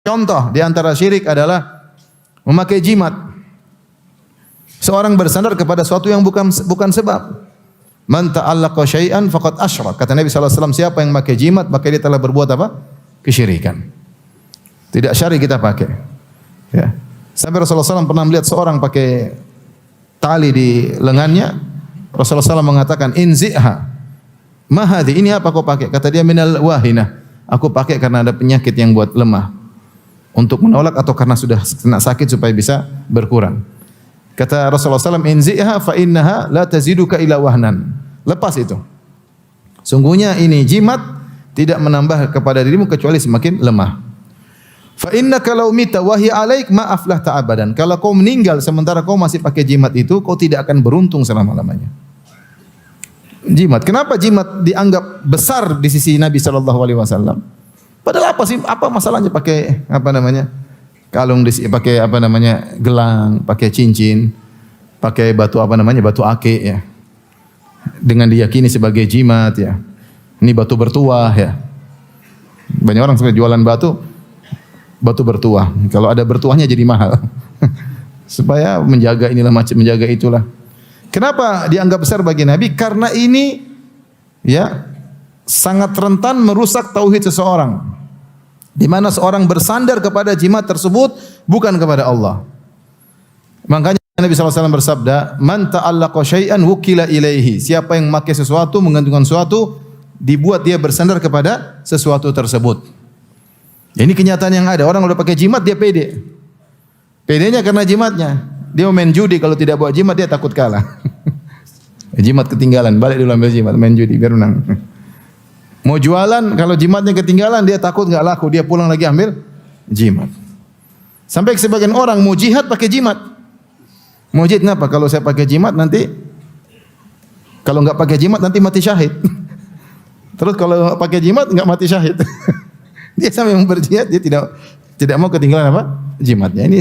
Contoh di antara syirik adalah memakai jimat. Seorang bersandar kepada sesuatu yang bukan sebab. Man ta'allaqa syai'an faqad asyrak. Kata Nabi sallallahu alaihi wasallam, siapa yang memakai jimat maka dia telah berbuat apa? Kesyirikan. Tidak syar'i kita pakai. Ya. Sampai Rasulullah SAW pernah melihat seorang pakai tali di lengannya. Rasulullah SAW mengatakan, inzi'ha. Ma hadhi, ini apa kau pakai? Kata dia, minal wahinah. Aku pakai karena ada penyakit yang buat lemah. Untuk menolak atau karena sudah kena sakit supaya bisa berkurang. Kata Rasulullah SAW, inzi'ha fa innaha la taziduka ila wahnan. Lepas itu. Sungguhnya ini jimat tidak menambah kepada dirimu kecuali semakin lemah. Fa innaka law mita wa hiya alaik ma aflahta abadan. Kalau kau meninggal sementara kau masih pakai jimat itu, kau tidak akan beruntung selama-lamanya. Jimat. Kenapa jimat dianggap besar di sisi Nabi sallallahu alaihi wasallam? Padahal apa sih? Apa masalahnya pakai apa namanya? Kalung pakai apa namanya? Gelang, pakai cincin, pakai batu apa namanya? Batu akik ya. Dengan diyakini sebagai jimat ya. Ini batu bertuah ya. Banyak orang sampai jualan batu bertuah. Kalau ada bertuahnya jadi mahal. Supaya menjaga inilah macam menjaga itulah. Kenapa dianggap besar bagi Nabi? Karena ini ya sangat rentan merusak tauhid seseorang. Di mana seorang bersandar kepada jimat tersebut bukan kepada Allah. Makanya Nabi SAW bersabda, "Man ta'allaqa syai'an wukila ilaihi." Siapa yang memakai sesuatu, menggantungkan sesuatu, dibuat dia bersandar kepada sesuatu tersebut. Ini kenyataan yang ada. Orang udah pakai jimat dia pede. Pedenya karena jimatnya. Dia mau main judi, kalau tidak bawa jimat dia takut kalah. Jimat ketinggalan, balik dulu ambil jimat, main judi biar menang. Mau jualan, kalau jimatnya ketinggalan dia takut enggak laku, dia pulang lagi ambil jimat. Sampai sebagian orang mau jihad pakai jimat. Mau jihad kenapa? Kalau saya pakai jimat nanti kalau enggak pakai jimat nanti mati syahid. Terus kalau pakai jimat enggak mati syahid. Dia sampai mau berjihad dia tidak mau ketinggalan apa? Jimatnya. Ini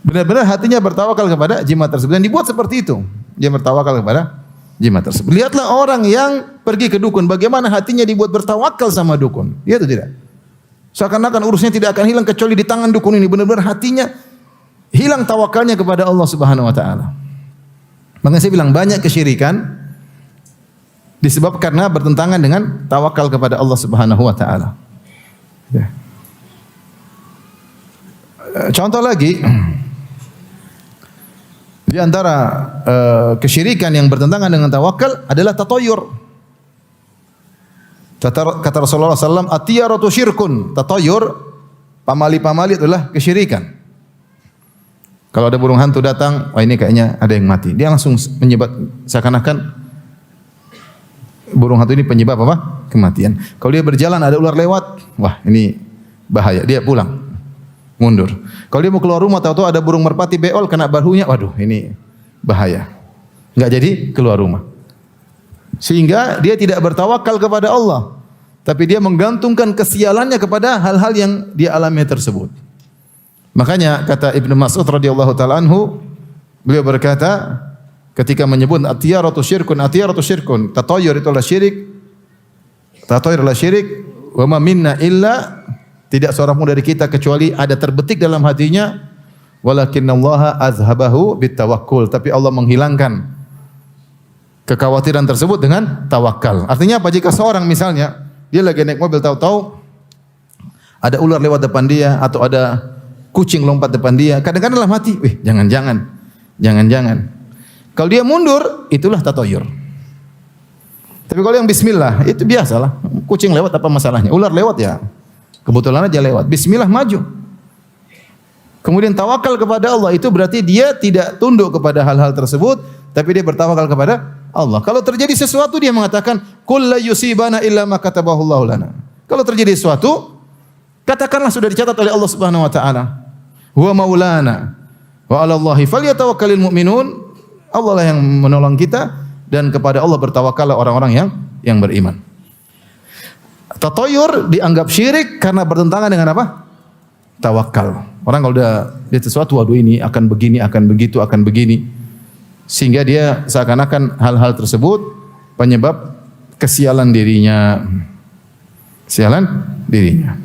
benar-benar hatinya bertawakal kepada jimat tersebut dan dibuat seperti itu. Dia bertawakal kepada jimat tersebut. Lihatlah orang yang pergi ke dukun, bagaimana hatinya dibuat bertawakal sama dukun. Dia itu tidak. Seakan-akan urusnya tidak akan hilang kecuali di tangan dukun ini. Benar-benar hatinya hilang tawakalnya kepada Allah Subhanahu wa taala. Makanya saya bilang banyak kesyirikan disebabkan karena bertentangan dengan tawakal kepada Allah Subhanahu wa taala. Ya. Contoh lagi di antara kesyirikan yang bertentangan dengan tawakal adalah tatoyur. Kata Rasulullah SAW, atiyaratu syirkun. Tatoyur, pamali-pamali adalah kesyirikan. Kalau ada burung hantu datang, wah ini kayaknya ada yang mati. Dia langsung menyebab seakan-akan burung hantu ini penyebab apa? Kematian. Kalau dia berjalan ada ular lewat, wah ini bahaya. Dia pulang. Mundur. Kalau dia mau keluar rumah tahu-tahu ada burung merpati beol kena bahunya, waduh ini bahaya. Enggak jadi keluar rumah. Sehingga dia tidak bertawakal kepada Allah, tapi dia menggantungkan kesialannya kepada hal-hal yang dia alami tersebut. Makanya kata Ibnu Mas'ud radhiyallahu taala anhu, beliau berkata ketika menyebut atiyaratu syirkun, tatoyur itu adalah syirik. Tatoyur adalah syirik, wa ma minna illa, tidak seorang pun dari kita kecuali ada terbetik dalam hatinya, walakinnallaha azhabahu bitawakkul, tapi Allah menghilangkan kekhawatiran tersebut dengan tawakal. Artinya apa? Jika seorang misalnya dia lagi naik mobil tahu-tahu ada ular lewat depan dia atau ada kucing lompat depan dia, kadang-kadang dalam hati, jangan-jangan. Kalau dia mundur, itulah tatoyur. Tapi kalau yang bismillah, itu biasalah. Kucing lewat apa masalahnya? Ular lewat ya. Kebetulan aja lewat. Bismillah maju. Kemudian tawakal kepada Allah itu berarti dia tidak tunduk kepada hal-hal tersebut, tapi dia bertawakal kepada Allah. Kalau terjadi sesuatu dia mengatakan, "Qul la yusibana illa ma katabahullahu lana." Kalau terjadi sesuatu, katakanlah sudah dicatat oleh Allah Subhanahu wa taala. Huwa maulana wa 'ala Allahi falyatawakkalul mu'minun. Allah lah yang menolong kita dan kepada Allah bertawakallah orang-orang yang beriman. Tatoyur dianggap syirik karena bertentangan dengan apa? Tawakal. Orang kalau udah lihat sesuatu, waduh ini akan begini, akan begitu, akan begini. Sehingga dia seakan-akan hal-hal tersebut penyebab kesialan dirinya. Sialan dirinya.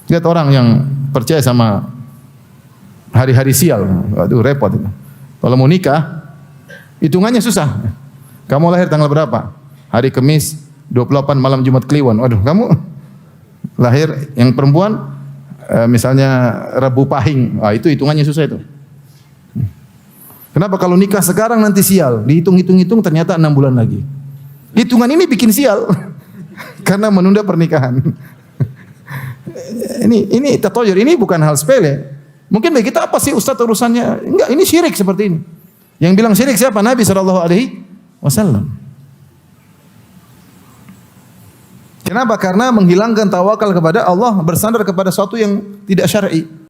Lihat orang yang percaya sama hari-hari sial. Aduh repot itu. Kalau mau nikah, hitungannya susah. Kamu lahir tanggal berapa? Hari Kamis 28 malam Jumat Kliwon. Waduh, kamu lahir yang perempuan misalnya Rabu Pahing. Itu hitungannya susah itu. Kenapa kalau nikah sekarang nanti sial? Dihitung-hitung ternyata 6 bulan lagi. Hitungan ini bikin sial. Karena menunda pernikahan. Ini tatoyur, ini bukan hal sepele. Mungkin bagi kita apa sih Ustaz urusannya? Enggak, ini syirik seperti ini. Yang bilang syirik siapa? Nabi SAW. Kenapa? Karena menghilangkan tawakal kepada Allah, bersandar kepada sesuatu yang tidak syar'i.